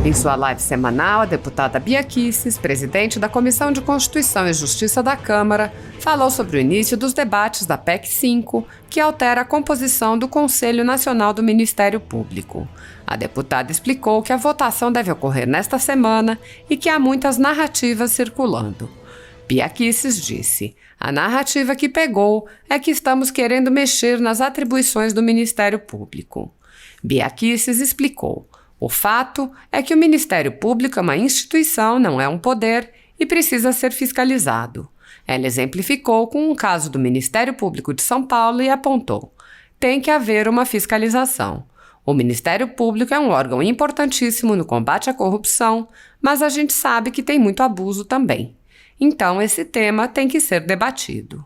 Em sua live semanal, a deputada Bia Kicis, presidente da Comissão de Constituição e Justiça da Câmara, falou sobre o início dos debates da PEC 5, que altera a composição do Conselho Nacional do Ministério Público. A deputada explicou que a votação deve ocorrer nesta semana e que há muitas narrativas circulando. Bia Kicis disse: "A narrativa que pegou é que estamos querendo mexer nas atribuições do Ministério Público." Bia Kicis explicou: "O fato é que o Ministério Público é uma instituição, não é um poder, e precisa ser fiscalizado." Ela exemplificou com um caso do Ministério Público de São Paulo e apontou: "Tem que haver uma fiscalização. O Ministério Público é um órgão importantíssimo no combate à corrupção, mas a gente sabe que tem muito abuso também. Então esse tema tem que ser debatido."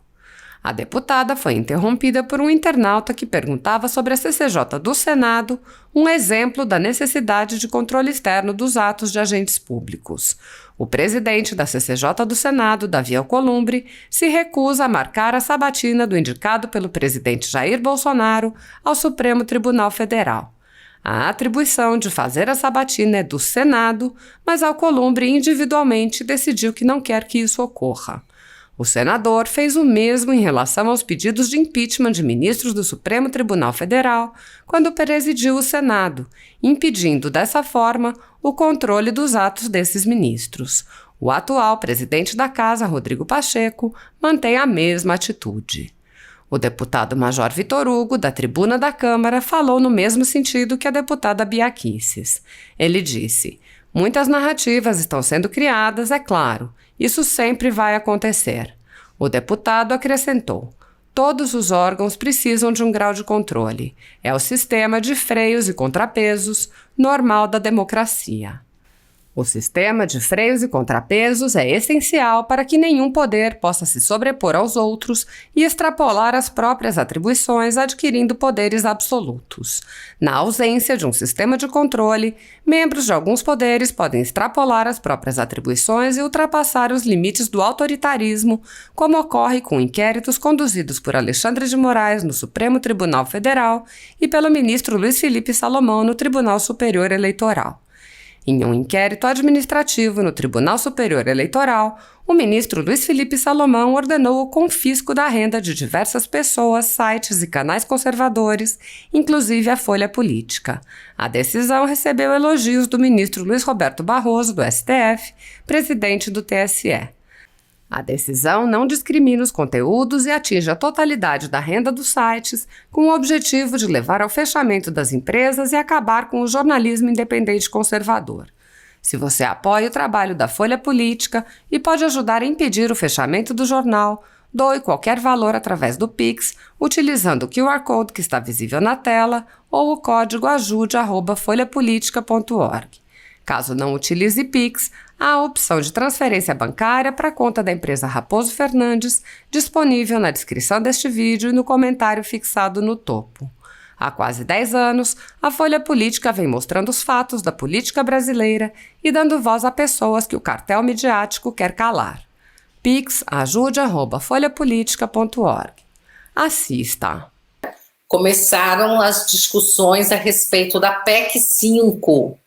A deputada foi interrompida por um internauta que perguntava sobre a CCJ do Senado, um exemplo da necessidade de controle externo dos atos de agentes públicos. O presidente da CCJ do Senado, Davi Alcolumbre, se recusa a marcar a sabatina do indicado pelo presidente Jair Bolsonaro ao Supremo Tribunal Federal. A atribuição de fazer a sabatina é do Senado, mas Alcolumbre individualmente decidiu que não quer que isso ocorra. O senador fez o mesmo em relação aos pedidos de impeachment de ministros do Supremo Tribunal Federal, quando presidiu o Senado, impedindo dessa forma o controle dos atos desses ministros. O atual presidente da Casa, Rodrigo Pacheco, mantém a mesma atitude. O deputado Major Vitor Hugo, da tribuna da Câmara, falou no mesmo sentido que a deputada Bia Kicis. Ele disse: "Muitas narrativas estão sendo criadas, é claro. Isso sempre vai acontecer." O deputado acrescentou: "Todos os órgãos precisam de um grau de controle. É o sistema de freios e contrapesos normal da democracia." O sistema de freios e contrapesos é essencial para que nenhum poder possa se sobrepor aos outros e extrapolar as próprias atribuições, adquirindo poderes absolutos. Na ausência de um sistema de controle, membros de alguns poderes podem extrapolar as próprias atribuições e ultrapassar os limites do autoritarismo, como ocorre com inquéritos conduzidos por Alexandre de Moraes no Supremo Tribunal Federal e pelo ministro Luiz Felipe Salomão no Tribunal Superior Eleitoral. Em um inquérito administrativo no Tribunal Superior Eleitoral, o ministro Luiz Felipe Salomão ordenou o confisco da renda de diversas pessoas, sites e canais conservadores, inclusive a Folha Política. A decisão recebeu elogios do ministro Luiz Roberto Barroso, do STF, presidente do TSE. A decisão não discrimina os conteúdos e atinge a totalidade da renda dos sites, com o objetivo de levar ao fechamento das empresas e acabar com o jornalismo independente conservador. Se você apoia o trabalho da Folha Política e pode ajudar a impedir o fechamento do jornal, doe qualquer valor através do Pix, utilizando o QR Code que está visível na tela ou o código ajude@folhapolitica.org. Caso não utilize Pix, há a opção de transferência bancária para a conta da empresa Raposo Fernandes, disponível na descrição deste vídeo e no comentário fixado no topo. Há quase 10 anos, a Folha Política vem mostrando os fatos da política brasileira e dando voz a pessoas que o cartel midiático quer calar. Pix ajude@folhapolitica.org. Assista. Começaram as discussões a respeito da PEC 5,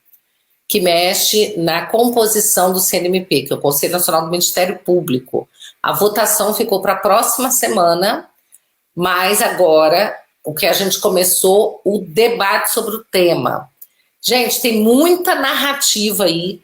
que mexe na composição do CNMP, que é o Conselho Nacional do Ministério Público. A votação ficou para a próxima semana, mas agora o que a gente começou, o debate sobre o tema. Gente, tem muita narrativa aí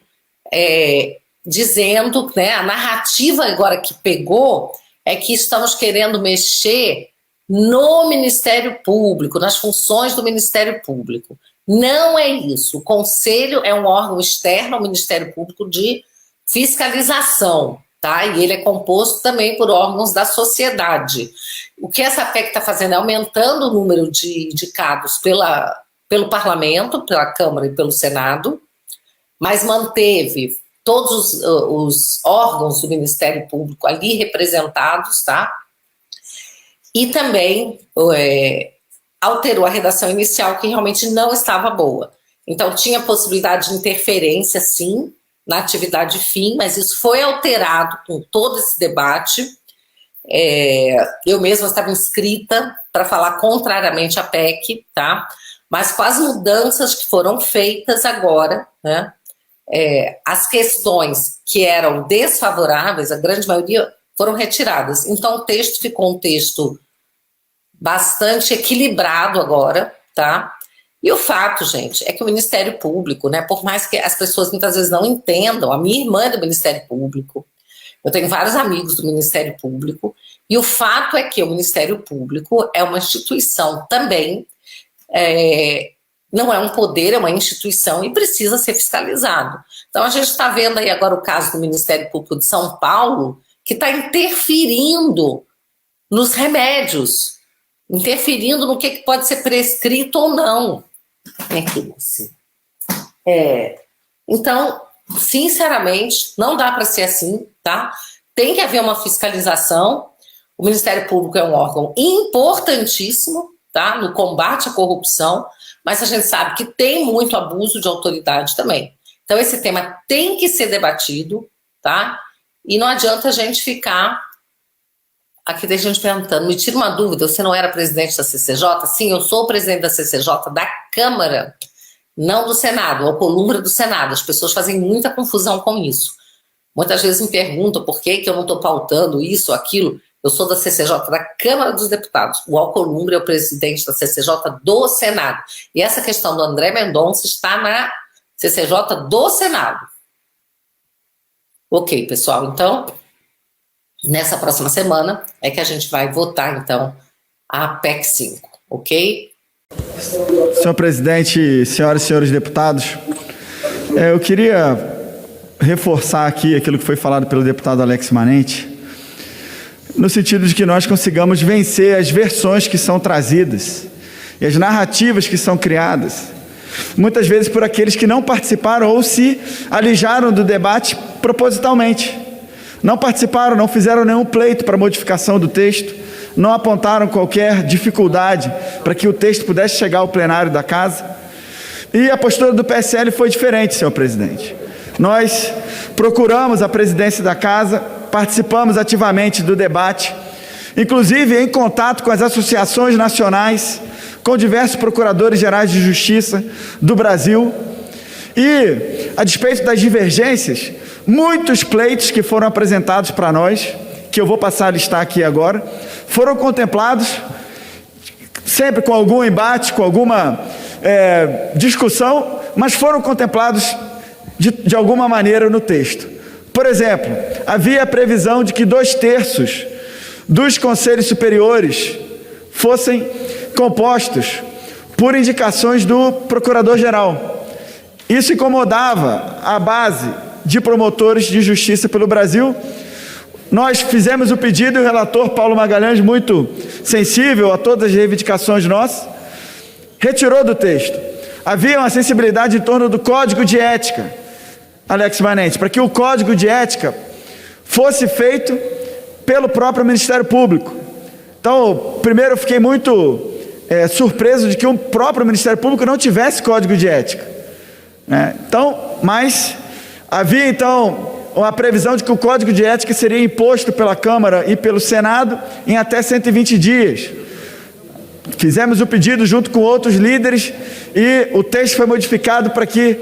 dizendo, né, a narrativa agora que pegou é que estamos querendo mexer no Ministério Público, nas funções do Ministério Público. Não é isso. O Conselho é um órgão externo ao Ministério Público de fiscalização, tá? E ele é composto também por órgãos da sociedade. O que essa PEC está fazendo é aumentando o número de indicados pelo Parlamento, pela Câmara e pelo Senado, mas manteve todos os órgãos do Ministério Público ali representados, tá? E também alterou a redação inicial, que realmente não estava boa. Então, tinha possibilidade de interferência, sim, na atividade fim, mas isso foi alterado com todo esse debate. Eu mesma estava inscrita para falar contrariamente à PEC, tá? Mas com as mudanças que foram feitas agora, né, as questões que eram desfavoráveis, a grande maioria, foram retiradas. Então, o texto ficou um texto bastante equilibrado agora, tá? E o fato, gente, é que o Ministério Público, né, por mais que as pessoas muitas vezes não entendam, a minha irmã é do Ministério Público, eu tenho vários amigos do Ministério Público, e o fato é que o Ministério Público é uma instituição também, não é um poder, é uma instituição e precisa ser fiscalizado. Então, a gente está vendo aí agora o caso do Ministério Público de São Paulo, que está interferindo nos remédios, interferindo no que pode ser prescrito ou não. Então, sinceramente, não dá para ser assim, tá? Tem que haver uma fiscalização. O Ministério Público é um órgão importantíssimo, tá? No combate à corrupção, mas a gente sabe que tem muito abuso de autoridade também. Então, esse tema tem que ser debatido, tá? E não adianta a gente ficar... Aqui tem gente perguntando, me tira uma dúvida, você não era presidente da CCJ? Sim, eu sou o presidente da CCJ, da Câmara, não do Senado, ou coluna do Senado. As pessoas fazem muita confusão com isso. Muitas vezes me perguntam por que eu não estou pautando isso, aquilo. Eu sou da CCJ, da Câmara dos Deputados. O Alcolumbre é o presidente da CCJ do Senado. E essa questão do André Mendonça está na CCJ do Senado. Ok, pessoal, então... Nessa próxima semana é que a gente vai votar, então, a PEC 5, ok? Senhor presidente, senhoras e senhores deputados, eu queria reforçar aqui aquilo que foi falado pelo deputado Alex Manente, no sentido de que nós consigamos vencer as versões que são trazidas e as narrativas que são criadas, muitas vezes por aqueles que não participaram ou se alijaram do debate propositalmente. Não participaram, não fizeram nenhum pleito para modificação do texto, não apontaram qualquer dificuldade para que o texto pudesse chegar ao plenário da casa. E a postura do PSL foi diferente, senhor presidente. Nós procuramos a presidência da casa, participamos ativamente do debate, inclusive em contato com as associações nacionais, com diversos procuradores gerais de justiça do Brasil. E, a despeito das divergências, muitos pleitos que foram apresentados para nós, que eu vou passar a listar aqui agora, foram contemplados, sempre com algum embate, com alguma discussão, mas foram contemplados de alguma maneira no texto. Por exemplo, havia a previsão de que 2/3 dos conselhos superiores fossem compostos por indicações do procurador-geral. Isso incomodava a base de promotores de justiça pelo Brasil. Nós fizemos o pedido e o relator Paulo Magalhães, muito sensível a todas as reivindicações nossas, retirou do texto. Havia uma sensibilidade em torno do Código de Ética, Alex Manente, para que o Código de Ética fosse feito pelo próprio Ministério Público. Então, primeiro eu fiquei muito surpreso de que o próprio Ministério Público não tivesse Código de Ética. Mas havia então uma previsão de que o Código de Ética seria imposto pela Câmara e pelo Senado em até 120 dias. Fizemos o pedido junto com outros líderes e o texto foi modificado para que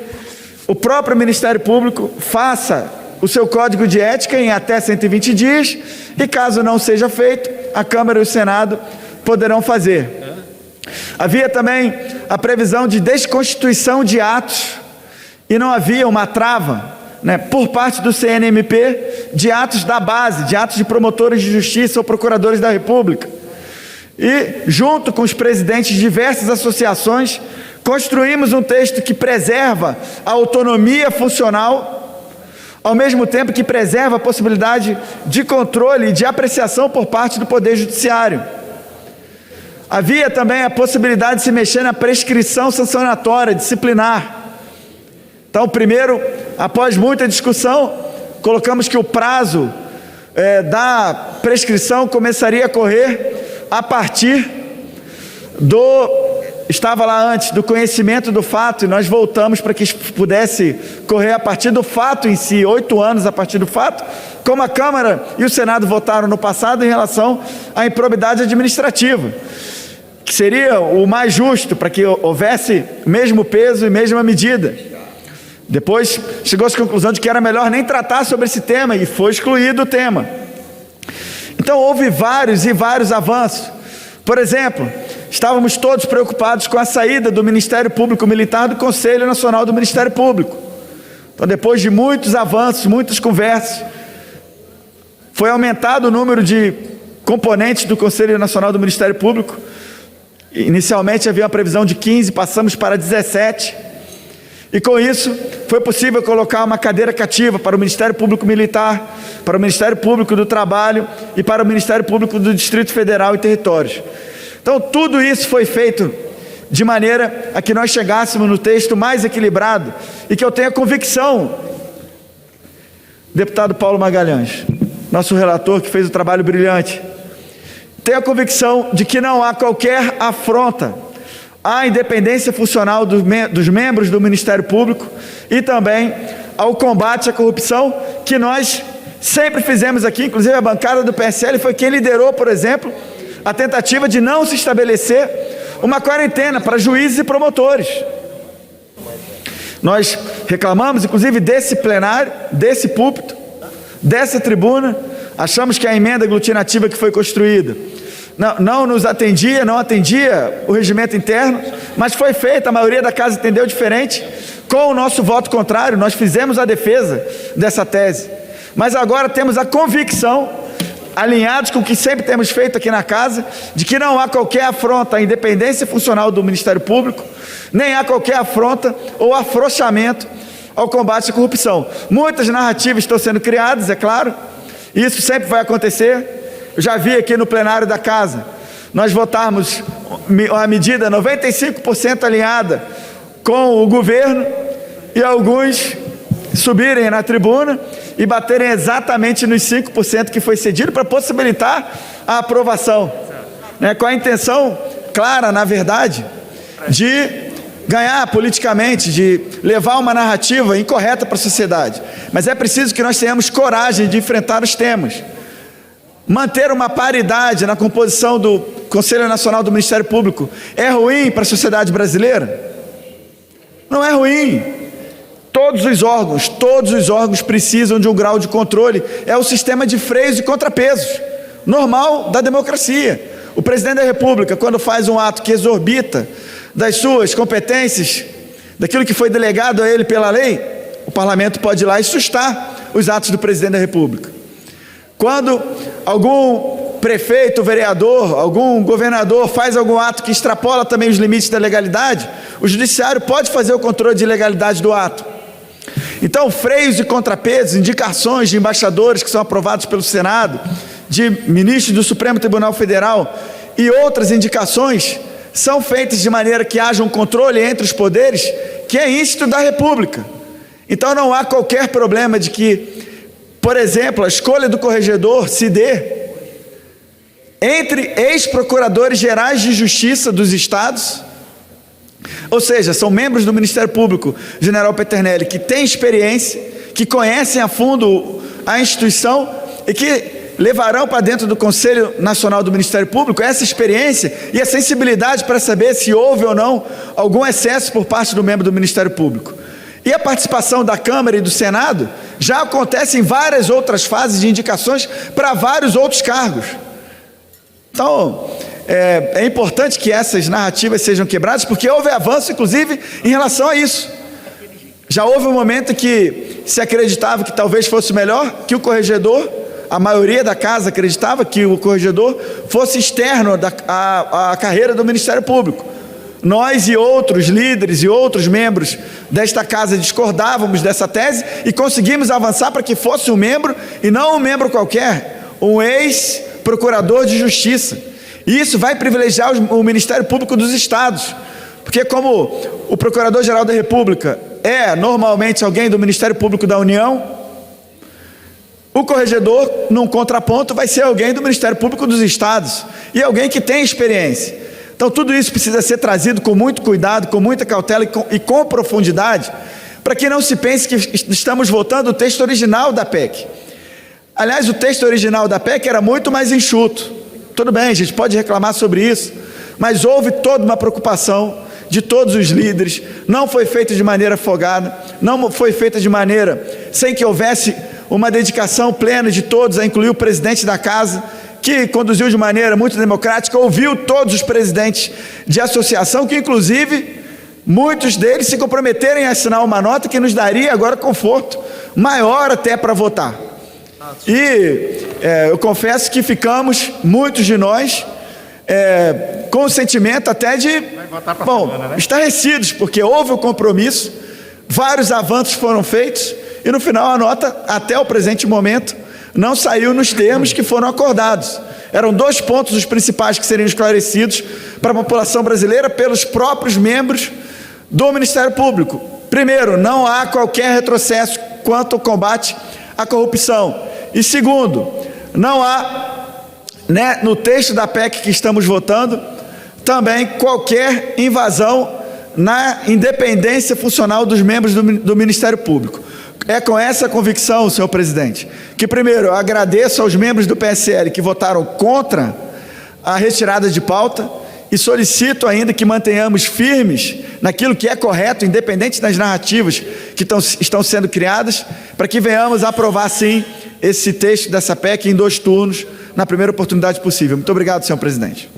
o próprio Ministério Público faça o seu Código de Ética em até 120 dias e, caso não seja feito, a Câmara e o Senado poderão fazer. Havia também a previsão de desconstituição de atos e não havia uma trava, por parte do CNMP, de atos da base, de atos de promotores de justiça ou procuradores da República. E, junto com os presidentes de diversas associações, construímos um texto que preserva a autonomia funcional, ao mesmo tempo que preserva a possibilidade de controle e de apreciação por parte do Poder Judiciário. Havia também a possibilidade de se mexer na prescrição sancionatória, disciplinar. Então, primeiro, após muita discussão, colocamos que o prazo da prescrição começaria a correr a partir estava lá antes, do conhecimento do fato, e nós voltamos para que pudesse correr a partir do fato em si, 8 anos a partir do fato, como a Câmara e o Senado votaram no passado em relação à improbidade administrativa, que seria o mais justo para que houvesse mesmo peso e mesma medida. Depois chegou-se à conclusão de que era melhor nem tratar sobre esse tema e foi excluído o tema. Então houve vários e vários avanços. Por exemplo, estávamos todos preocupados com a saída do Ministério Público Militar do Conselho Nacional do Ministério Público. Então, depois de muitos avanços, muitas conversas, foi aumentado o número de componentes do Conselho Nacional do Ministério Público. Inicialmente havia uma previsão de 15, passamos para 17. E com isso, foi possível colocar uma cadeira cativa para o Ministério Público Militar, para o Ministério Público do Trabalho e para o Ministério Público do Distrito Federal e Territórios. Então, tudo isso foi feito de maneira a que nós chegássemos no texto mais equilibrado e que eu tenho a convicção, deputado Paulo Magalhães, nosso relator que fez o trabalho brilhante, tenho a convicção de que não há qualquer afronta à independência funcional dos membros do Ministério Público e também ao combate à corrupção que nós sempre fizemos aqui. Inclusive a bancada do PSL foi quem liderou, por exemplo, a tentativa de não se estabelecer uma quarentena para juízes e promotores. Nós reclamamos, inclusive, desse plenário, desse púlpito, dessa tribuna, achamos que a emenda aglutinativa que foi construída não nos atendia, não atendia o regimento interno, mas foi feita, a maioria da casa entendeu diferente. Com o nosso voto contrário, nós fizemos a defesa dessa tese. Mas agora temos a convicção, alinhados com o que sempre temos feito aqui na casa, de que não há qualquer afronta à independência funcional do Ministério Público, nem há qualquer afronta ou afrouxamento ao combate à corrupção. Muitas narrativas estão sendo criadas, é claro, e isso sempre vai acontecer. Eu já vi aqui no plenário da casa, nós votarmos a medida 95% alinhada com o governo e alguns subirem na tribuna e baterem exatamente nos 5% que foi cedido para possibilitar a aprovação, né, com a intenção clara, na verdade, de ganhar politicamente, de levar uma narrativa incorreta para a sociedade. Mas é preciso que nós tenhamos coragem de enfrentar os temas. Manter uma paridade na composição do Conselho Nacional do Ministério Público é ruim para a sociedade brasileira? Não é ruim. Todos os órgãos precisam de um grau de controle. É o sistema de freios e contrapesos normal da democracia. O presidente da República, quando faz um ato que exorbita das suas competências, daquilo que foi delegado a ele pela lei, o parlamento pode ir lá e sustar os atos do presidente da República. Quando algum prefeito, vereador, algum governador faz algum ato que extrapola também os limites da legalidade, o judiciário pode fazer o controle de legalidade do ato. Então, freios e contrapesos, indicações de embaixadores que são aprovados pelo Senado, de ministros do Supremo Tribunal Federal e outras indicações são feitas de maneira que haja um controle entre os poderes, que é íncito da República. Então não há qualquer problema de que, por exemplo, a escolha do corregedor se dê entre ex-procuradores gerais de justiça dos estados, ou seja, são membros do Ministério Público, General Peternelli, que têm experiência, que conhecem a fundo a instituição e que levarão para dentro do Conselho Nacional do Ministério Público essa experiência e a sensibilidade para saber se houve ou não algum excesso por parte do membro do Ministério Público. E a participação da Câmara e do Senado já acontece em várias outras fases de indicações para vários outros cargos. Então, é importante que essas narrativas sejam quebradas, porque houve avanço, inclusive, em relação a isso. Já houve um momento que se acreditava que talvez fosse melhor que o corregedor, a maioria da casa acreditava que o corregedor fosse externo à carreira do Ministério Público. Nós e outros líderes e outros membros desta casa discordávamos dessa tese e conseguimos avançar para que fosse um membro, e não um membro qualquer, um ex-procurador de justiça. E isso vai privilegiar o Ministério Público dos estados, porque como o Procurador-Geral da República é normalmente alguém do Ministério Público da União, o corregedor, num contraponto, vai ser alguém do Ministério Público dos estados, e alguém que tem experiência. Então tudo isso precisa ser trazido com muito cuidado, com muita cautela e com profundidade, para que não se pense que estamos votando o texto original da PEC. Aliás, o texto original da PEC era muito mais enxuto. Tudo bem, a gente pode reclamar sobre isso, mas houve toda uma preocupação de todos os líderes, não foi feito de maneira afogada, não foi feita de maneira sem que houvesse uma dedicação plena de todos, a incluir o presidente da casa, que conduziu de maneira muito democrática, ouviu todos os presidentes de associação, que inclusive muitos deles se comprometerem a assinar uma nota que nos daria agora conforto maior até para votar. E eu confesso que ficamos, muitos de nós, com o sentimento até de, estarrecidos, porque houve o compromisso, vários avanços foram feitos, e no final a nota, até o presente momento, não saiu nos termos que foram acordados. Eram 2 pontos os principais que seriam esclarecidos para a população brasileira pelos próprios membros do Ministério Público. Primeiro, não há qualquer retrocesso quanto ao combate à corrupção. E segundo, não há, no texto da PEC que estamos votando, também qualquer invasão na independência funcional dos membros do Ministério Público. É com essa convicção, senhor presidente, que primeiro eu agradeço aos membros do PSL que votaram contra a retirada de pauta e solicito ainda que mantenhamos firmes naquilo que é correto, independente das narrativas que estão sendo criadas, para que venhamos a aprovar sim esse texto dessa PEC em 2 turnos, na primeira oportunidade possível. Muito obrigado, senhor presidente.